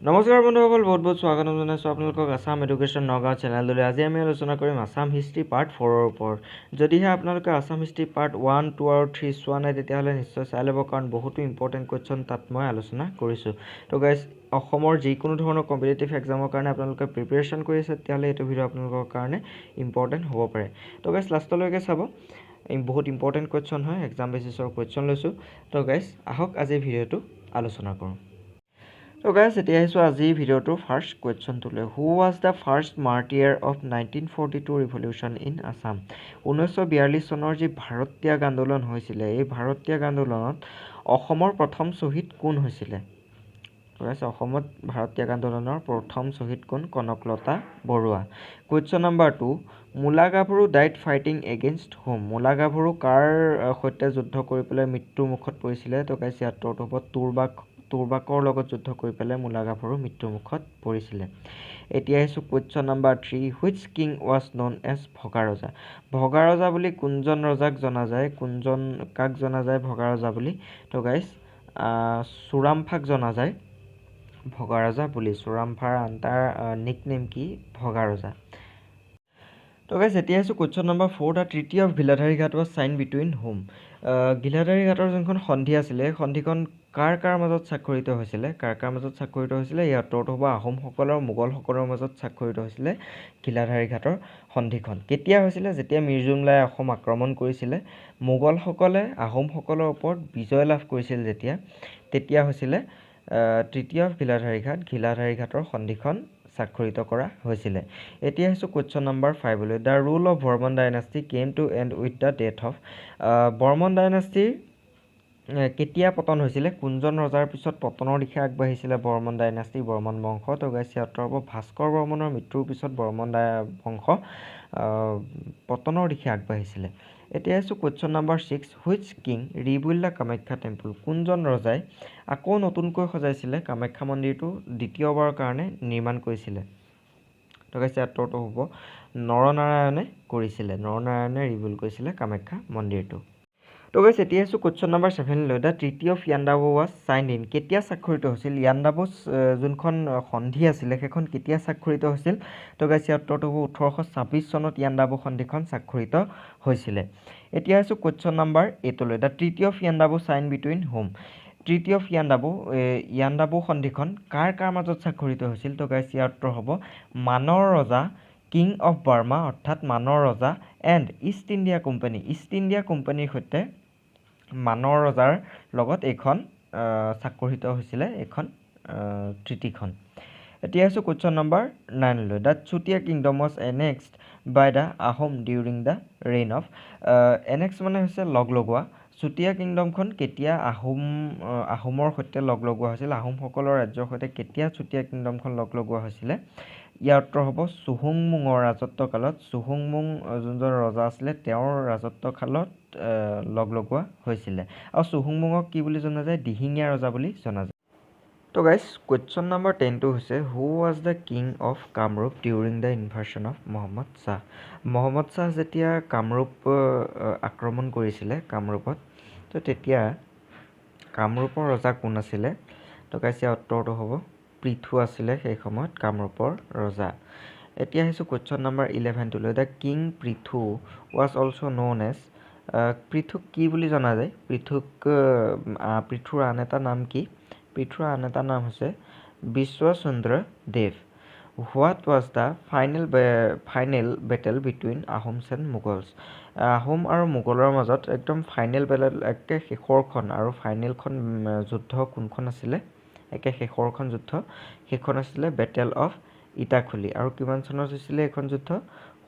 নমস্কাৰ বন্ধুসকল, বহুত বহুত স্বাগতম জনাইছোঁ আপোনালোকক আসাম এডুকেশ্যন নগাঁও চেনেললৈ। আজি আমি আলোচনা কৰিম আসাম হিষ্ট্ৰী পাৰ্ট 4ৰ ওপৰত। যদিহে আপোনালোকে আসাম হিষ্ট্ৰী পাৰ্ট 1, 2 আৰু 3 চোৱা নাই তেতিয়াহ'লে নিশ্চয় চাই ল'ব, কাৰণ বহুতো ইম্পৰ্টেণ্ট কুৱেশ্যন তাত মই আলোচনা কৰিছোঁ। তো গাইজ, অসমৰ যিকোনো ধৰণৰ কম্পিটিটিভ এক্সামৰ কাৰণে আপোনালোকে প্ৰিপেৰেশ্যন কৰি আছে তেতিয়াহ'লে এইটো ভিডিঅ' আপোনালোকৰ কাৰণে ইম্পৰ্টেণ্ট হ'ব পাৰে। তো গাইজ, লাষ্টলৈকে চাব, বহুত ইম্পৰ্টেণ্ট কুৱেশ্যন হয়, এক্সাম বেচিছৰ কুৱেশ্যন লৈছোঁ। তো গাইজ, আহক আজি ভিডিঅ'টো আলোচনা কৰোঁ। তো গাইজ, এতিয়া আহিছোঁ আজিৰ ভিডিঅ'টোৰ ফাৰ্ষ্ট কুৱেশ্যনটোলৈ। Who was the first martyr of 1942 revolution in Assam? 1942 চনৰ যি ভাৰত ত্যাগ আন্দোলন হৈছিলে, এই ভাৰত ত্যাগ আন্দোলনত অসমৰ প্ৰথম শ্বহীদ কোন হৈছিলে? তো গাইজ, অসমত ভাৰত ত্যাগ আন্দোলনৰ প্ৰথম শ্বহীদ কোন? কনকলতা বৰুৱা। কুৱেশ্যন নম্বৰ 2, মূলা গাভৰু ডাইড ফাইটিং এগেইনষ্ট হোম? মূলা গাভৰু কাৰ সৈতে যুদ্ধ কৰি পেলাই মৃত্যুৰ মুখত পৰিছিলে? তো গাইজ, ইয়াৰ উত্তৰটো হ'ব তুৰ্বাকৰ লগত যুদ্ধ কৰি পেলাই মূলা গাভৰু মৃত্যুৰ মুখত পৰিছিলে। এতিয়া আহিছোঁ question number 3, which king was known as ভগা ৰজা? ভগা ৰজা বুলি কোনজন ৰজাক জনা যায়? কাক জনা যায় ভগা ৰজা বুলি? তো গাইজ, চুৰামফাক জনা যায় ভগা ৰজা বুলি। চুৰামফাৰ তাৰ নিক নেম কি? ভগা ৰজা। তো গাইজ, এতিয়া আহিছোঁ question number 4, the treaty of Giladhari Ghat was sign between whom? গিলাধাৰী ঘাটৰ যোনখন সন্ধি আছিলে, সন্ধিখন কাৰ মাজত স্বাক্ষৰিত হৈছিলে? কাৰ মাজত স্বাক্ষৰিত হৈছিলে? ইয়াৰ উত্তৰটো হ'ব আহোমসকল আৰু মোগলসকলৰ মাজত স্বাক্ষৰিত হৈছিলে গিলাধাৰী ঘাটৰ সন্ধিখন। কেতিয়া হৈছিলে? যেতিয়া মিৰ জুমলাই অসম আক্ৰমণ কৰিছিলে, মোগলসকলে আহোমসকলৰ ওপৰত বিজয় লাভ কৰিছিল তেতিয়া হৈছিলে ট্ৰিটি অফ গিলাধাৰী ঘাটৰ সন্ধিখন স্বাক্ষৰিত কৰা হৈছিলে। এতিয়া আহিছোঁ কুৱেশ্যন নম্বৰ 5লৈ। The rule of Barman dynasty came to end with the death of? বৰ্মন ডাইনাষ্টিৰ কেতিয়া পতন হৈছিলে? কোনজন ৰজাৰ পিছত পতনৰ দিশে আগবাঢ়িছিলে বৰ্মন ডাইনাষ্টি, বৰ্মন বংশ? তো গাইজ, ইয়াৰ উত্তৰ হ'ব ভাস্কৰ বৰ্মনৰ মৃত্যুৰ পিছত বৰ্মন বংশ পতনৰ দিশে আগবাঢ়িছিলে। এতিয়া আহিছোঁ question number 6, which king rebuild the Kamakhya temple? কোনজন ৰজাই আকৌ নতুনকৈ সজাইছিলে কামাখ্যা মন্দিৰটো দ্বিতীয়বাৰৰ কাৰণে নিৰ্মাণ কৰিছিলে? তো গাইজ, ইয়াৰ উত্তৰটো হ'ব নৰনাৰায়ণে কৰিছিলে। নৰনাৰায়ণে ৰিবিল্ড কৰিছিলে কামাখ্যা মন্দিৰটো। তো গাইজ, এতিয়া আহিছোঁ কুৱেশ্যন নম্বৰ 7লৈ। The treaty of Yandabo was sign in? কেতিয়া স্বাক্ষৰিত হৈছিল? ইয়াণ্ডাবু যোনখন সন্ধি আছিলে সেইখন কেতিয়া স্বাক্ষৰিত হৈছিল? তো গাইজ, ইয়াৰ উত্তৰটো হ'ব 1826 চনত ইয়াণ্ডাবু সন্ধিখন স্বাক্ষৰিত হৈছিলে। এতিয়া আহিছোঁ কুৱেশ্যন নম্বৰ 8লৈ। The treaty of Yandabo sign between whom? Treaty of Yandabo সন্ধিখন কাৰ মাজত স্বাক্ষৰিত হৈছিল? তো গাইজ, ইয়াৰ উত্তৰ হ'ব মানৰ ৰজা, কিং অফ বাৰ্মা অৰ্থাৎ মানৰ ৰজা, এণ্ড ইষ্ট ইণ্ডিয়া কোম্পানীৰ সৈতে মানৰ ৰজাৰ লগত এইখন স্বাক্ষৰিত হৈছিলে এইখন ট্ৰিটিখন। এতিয়া আহিছোঁ কুৱেশ্যন নম্বৰ 9লৈ। The Chutia kingdom was annexed by the Ahom during the reign of? Annex মানে হৈছে লগ লগোৱা। চুতীয়া কিংডমখন কেতিয়া আহোমৰ সৈতে লগ লগোৱা হৈছিল? আহোমসকলৰ ৰাজ্যৰ সৈতে কেতিয়া চুতীয়া কিংডমখন লগ লগোৱা হৈছিলে? ইয়াৰ উত্তৰ হ'ব চুহুংমুঙৰ ৰাজত্বকালত। চুহুংমুং যোনজন ৰজা আছিলে তেওঁৰ ৰাজত্বকালত লগ লগোৱা হৈছিলে। আৰু চুহুংমুঙক কি বুলি জনা যায়? দিহিঙীয়া ৰজা বুলি জনা যায়। তো গাইজ, কুৱেশ্যন নম্বৰ 10টো হৈছে, who was the king of Kamrup during the invasion of Muhammad Shah? Muhammad Shah যেতিয়া কামৰূপ আক্ৰমণ কৰিছিলে কামৰূপত, তো তেতিয়া কামৰূপৰ ৰজা কোন আছিলে? তো গাইজ, ইয়াৰ উত্তৰটো হ'ব পৃথু আছিলে সেই সময়ত কামৰূপৰ ৰজা। এতিয়া আহিছোঁ কুৱেশ্যন নম্বৰ 11টোলৈ। The king Prithu was also' known as? পৃথুক কি বুলি জনা যায়? পৃথুৰ আন এটা নাম কি? পৃথুৰ আন এটা নাম হৈছে Bishwachandra Dev. What was the final battle between Ahoms and Mughals? Ahom আৰু মোগলৰ মাজত একদম ফাইনেল বেটেল, একে শেষৰখন আৰু ফাইনেলখন যুদ্ধ কোনখন আছিলে? একে শেষৰখন যুদ্ধ সেইখন আছিলে বেটেল অফ ইটাখুলি। আৰু কিমান চনত হৈছিলে এইখন যুদ্ধ?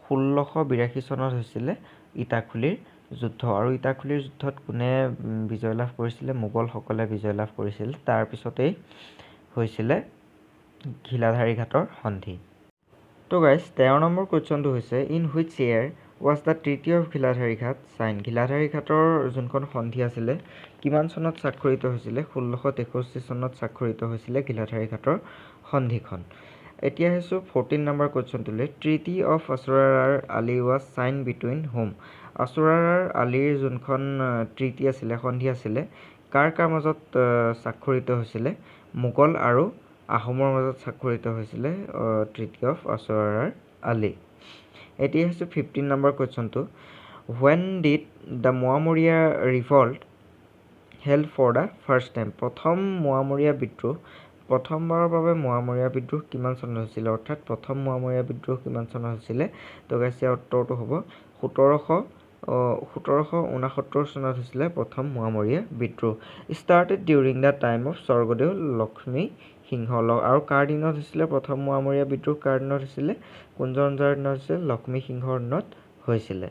1682 চনত হৈছিলে ইটাখুলিৰ যুদ্ধ। আৰু ইটাখুলিৰ যুদ্ধত কোনে বিজয় লাভ কৰিছিলে? মোগলসকলে বিজয় লাভ কৰিছিল। তাৰপিছতেই হৈছিলে ঘিলাধাৰী ঘাটৰ সন্ধি। তো গাইজ, 13 নম্বৰ কুৱেশ্যনটো হৈছে, in which year was the treaty of Ghiladhari ঘাট চাইন? ঘিলাধাৰী ঘাটৰ যোনখন সন্ধি আছিলে কিমান চনত স্বাক্ষৰিত হৈছিলে? 1663 চনত স্বাক্ষৰিত হৈছিলে ঘিলাধাৰী ঘাটৰ সন্ধিখন। এতিয়া আহিছোঁ 14 নম্বৰ কুৱেশ্যনটোলৈ। Treaty of Asurar Ali was sign between whom? Asurar আলিৰ যোনখন ট্ৰিটি আছিলে, সন্ধি আছিলে, কাৰ মাজত স্বাক্ষৰিত হৈছিলে? মোগল আৰু আহোমৰ মাজত স্বাক্ষৰিত হৈছিলে ট্ৰিটি অফ আছোয়াৰাৰ আলি এতিয়া হৈছে 15 নম্বৰ কোৱেশ্চনটো when did the Moamoria revolt held for the first time প্ৰথম মোৱামৰীয়া বিদ্ৰোহ প্ৰথমবাৰৰ বাবে মোৱামৰীয়া বিদ্ৰোহ কিমান চনত হৈছিল অৰ্থাৎ প্ৰথম মোৱামৰীয়া বিদ্ৰোহ কিমান চনত হৈছিল তো গাইস ইয়াৰ উত্তৰটো হ'ব 1769 চনত হৈছিল প্ৰথম মোৱামৰীয়া বিদ্ৰোহ started during the time of স্বৰ্গদেউ লক্ষ্মী সিংহ আৰু কাৰ দিনত হৈছিল প্ৰথম মোৱামৰীয়া বিদ্ৰোহ কাৰ দিনত হৈছিল কোনজন ৰজাৰ দিনত হৈছিল লক্ষ্মী সিংহৰ দিনত হৈছিল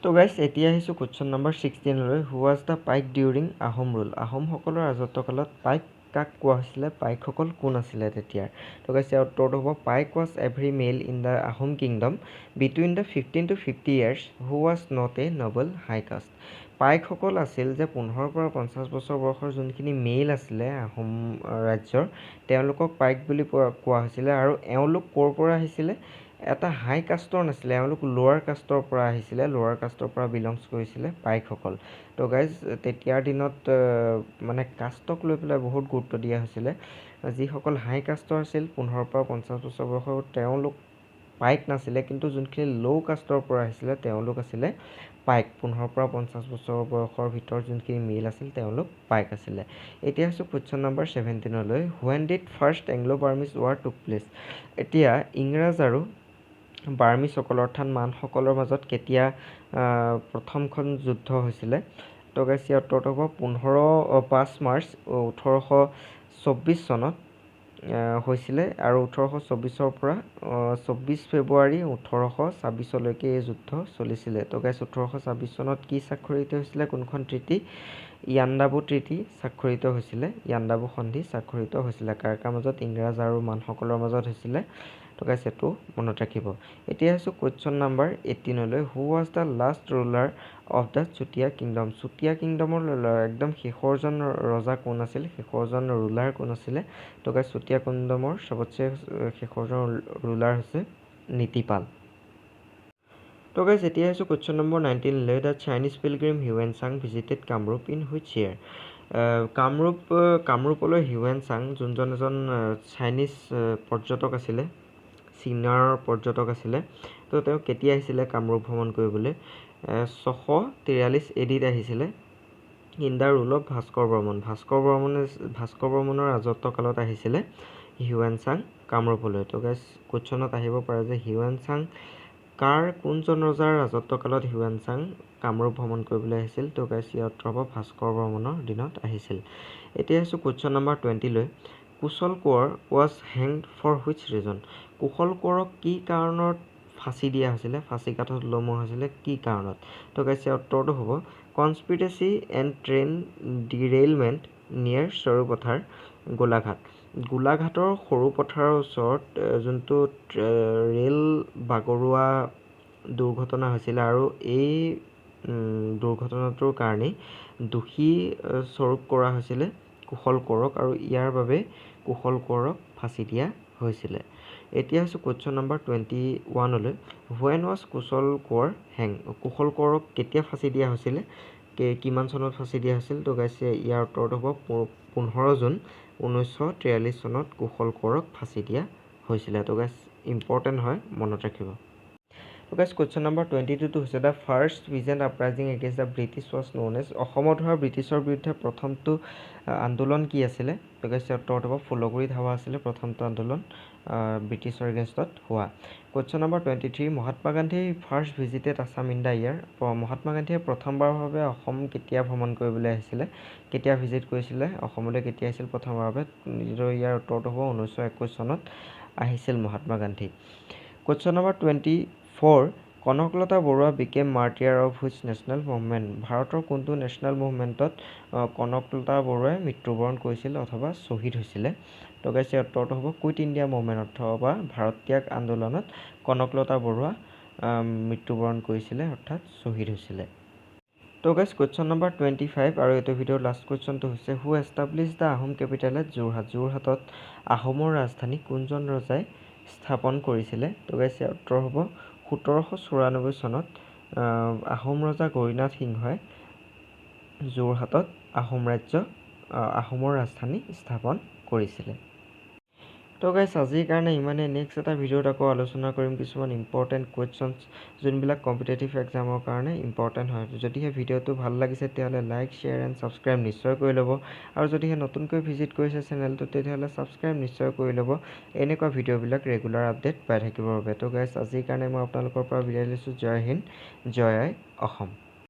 তো গাইস এতিয়া আহিছো কোৱেশ্চন নম্বৰ 16 লৈ who was da Paika during Ahom rule Ahom সকলৰ ৰাজত্বকালত পাইক কাক কোৱা হৈছিল পাইক সকল কোন আছিল তেতিয়া তো গাইস ইয়াৰ উত্তৰটো হ'ব paik was every male in the Ahom kingdom between the 15 to 50 years who was not a noble high caste paik সকল আছিল যে 15 পৰা 50 বছৰ বয়সৰ যোনখিনি মেল আছিল আহোম ৰাজ্যৰ তেওঁলোকক পাইক বুলি কোৱা হৈছিল আৰু এওঁলোক ক'ৰ পৰা আহিছিল এটা হাই কাষ্টৰ নাছিল এওঁলোক লোৱাৰ কাষ্টৰ পৰা আহিছিল লোৱাৰ কাষ্টৰ পৰা বিলংস কৰিছিল পাইক সকল তো গাইজ তেতিয়াৰ দিনত মানে কাষ্টক লৈ পেলাই বহুত গুৰুত্ব দিয়া হৈছিল যিসকল হাই কাষ্টৰ আছিল 15 পৰা 50 বছৰ বয়সৰ তেওঁলোক পাইক নাছিল কিন্তু যোনখিনি লো কাষ্টৰ পৰা আহিছিল তেওঁলোক আছিল পাইক 15 পৰা 50 বছৰ বয়সৰ ভিতৰত যোনখিনি মেল আছিল তেওঁলোক পাইক আছিল এতিয়া আছে কোৱেশ্চন নম্বৰ 17 লৈ when did first Anglo-Burmese war took place এতিয়া ইংৰাজ আৰু বাৰ্মিজ সকল অৰ্থাৎ মান সকলৰ মাজত কেতিয়া প্ৰথমখন যুদ্ধ হৈছিল তো গাইস ইয়াৰ উত্তৰটো হ'ব 5 মাৰ্চ 1824 চনত হৈছিল আৰু 1824 পৰা 24 ফেব্ৰুৱাৰী 1826 লৈকে এই যুদ্ধ চলিছিল তো গাইস 1826 চনত কি স্বাক্ষৰিত হৈছিল কোনখন ট্ৰিটি ইয়াণ্ডাবু ট্ৰিটি স্বাক্ষৰিত হৈছিল ইয়াণ্ডাবু সন্ধি স্বাক্ষৰিত হৈছিল কাৰ মাজত ইংৰাজ আৰু মান সকলৰ মাজত হৈছিল তো গাইস এটো মনত ৰাখিব এতিয়া আছে কোৱেশ্চন নম্বৰ 18 লৈ who was the last ruler of the Chutia kingdom Chutia কিংডমৰ একদম শেষৰজন ৰজা কোন আছিল শেষৰজন ৰুলাৰ কোন আছিল তো গাইস চুটিয়া কিংডমৰ সবতছে শেষৰজন ৰুলাৰ হৈছে নীতিপাল তো গাইস এতিয়া আছে কোৱেশ্চন নম্বৰ 19 লৈ the Chinese pilgrim Hiuen Tsang visited Kamrup in which year কামৰূপলৈ হিউৱেন চাং যোনজন এজন চাইনিজ পৰ্যটক আছিল চীনৰ পৰ্যটক আছিল তো তেওঁ কেতিয়া আহিছিল কামৰূপ ভ্ৰমণ কৰিবলৈ 643 এডিত আহিছিল in the rule of Bhaskar বৰ্মনৰ ৰাজত্বকালত আহিছিল হিউৱেন চাং কামৰূপলৈ তো গাইস কোৱেশ্চনত আহিব পাৰে যে হিউৱেন চাং কাৰ কোনজন ৰজাৰ ৰাজত্বকালত হিউৱেন চাং কামৰূপ ভ্ৰমণ কৰিবলৈ আহিছিল তো গাইস ইয়াৰ উত্তৰ হ'ব ভাস্কৰ বৰ্মনৰ দিনত আহিছিল এতিয়া আছে কোৱেশ্চন নম্বৰ 20 লৈ Kushal Konwar was hanged for which reason কুশল কোঁৱৰক কি কাৰণত ফাঁসি দিয়া হৈছিল ফাঁসি কাঠত লমোৱা হৈছিল কি কাৰণত তো গাইস ইয়াৰ উত্তৰটো হ'ব কনস্পিৰেসি এণ্ড ট্ৰেইন ডিৰেইলমেণ্ট নিয়াৰ সৰুপথাৰ গোলাঘাটৰ সৰুপথাৰৰ ওচৰত যোনটো ৰেল বাগৰুৱা দুৰ্ঘটনা হৈছিল আৰু এই দুৰ্ঘটনাটোৰ কাৰণে দোষী স্বৰূপ কৰা হৈছিল কুশল কোঁৱৰক আৰু ইয়াৰ বাবে কুশল কোঁৱৰক ফাঁসি দিয়া হৈছিল এতিয়া আছে কোৱেশ্চন নম্বৰ 21 লৈ when was কুশল কোঁৱৰ হেং কুশল কোঁৱৰক কেতিয়া ফাঁসি দিয়া হৈছিল কিমান চনত ফাঁসি দিয়া হৈছিল তো গাইস ইয়াৰ উত্তৰটো হ'ব 15 জুন 1943 চনত কুশল কোঁৱৰক ফাঁসি দিয়া হৈছিল তো গাইস ইম্পৰ্টেন্ট হয় মনত ৰাখিব তো গাইস কোৱেশ্চন নম্বৰ 22 টো হৈছে the first peasant uprising against the British was known as অসমত হোৱা ব্ৰিটিছৰ বিৰুদ্ধে প্ৰথমটো আন্দোলন কি আছিল তো গাইস উত্তৰটো হ'ব ফুলগুৰিত হোৱা আছিল প্ৰথমটো আন্দোলন ব্ৰিটিছৰ এগেইনষ্টত হোৱা question number 23 Mahatma Gandhi first visited Assam in the year Mahatma গান্ধীয়ে প্ৰথমবাৰৰ বাবে অসম কেতিয়া ভ্ৰমণ কৰিবলৈ আহিছিল কেতিয়া ভিজিট কৰিছিল অসমলৈ কেতিয়া আহিছিল প্ৰথমবাৰৰ বাবে ইয়াৰ উত্তৰটো হ'ব 1921 চনত আহিছিল Mahatma Gandhi question number 24 Kanaklata Barua became martyr of which national movement ভাৰতৰ কোনটো নেশ্যনেল মুভমেণ্টত কনকলতা বৰুৱাই মৃত্যুবৰণ কৰিছিল অথবা শ্বহীদ হৈছিল তো গাইস ইয়াৰ উত্তৰটো হ'ব কুইট ইণ্ডিয়া মুভমেণ্ট অথবা ভাৰত ত্যাগ আন্দোলনত কনকলতা বৰুৱা মৃত্যুবৰণ কৰিছিল অৰ্থাৎ শ্বহীদ হৈছিল তো গাইস কোৱেশ্চন নম্বৰ 25 আৰু এইটো ভিডিঅ'ৰ লাষ্ট কোৱেশ্চনটো হৈছে who establish the Ahom capital at যোৰহাটত আহোমৰ ৰাজধানী কোনজন ৰজাই স্থাপন কৰিছিল তো গাইস ইয়াৰ উত্তৰ হ'ব 1794 চনত আহোম ৰজা গৌৰীনাথ সিংহই যোৰহাটত আহোমৰ ৰাজধানী স্থাপন কৰিছিল তো গাইছ আজিৰ কাৰণে ইমানে নেক্সট এটা ভিডিঅ'ত আকৌ আলোচনা কৰিম কিছুমান ইম্পৰ্টেণ্ট কুৱেশ্যনছ যোনবিলাক কম্পিটিটিভ এক্সামৰ কাৰণে ইম্পৰ্টেণ্ট হয় যদিহে ভিডিঅ'টো ভাল লাগিছে তেতিয়াহ'লে লাইক শ্বেয়াৰ এণ্ড ছাবস্ক্ৰাইব নিশ্চয় কৰি ল'ব আৰু যদিহে নতুনকৈ ভিজিট কৰিছে চেনেলটো তেতিয়াহ'লে ছাবস্ক্ৰাইব নিশ্চয় কৰি ল'ব এনেকুৱা ভিডিঅ'বিলাক ৰেগুলাৰ আপডেট পাই থাকিবৰ বাবে তো গাইছ আজিৰ কাৰণে মই আপোনালোকৰ পৰা বিদায় লৈছোঁ জয় হিন্দ জয় আই অসম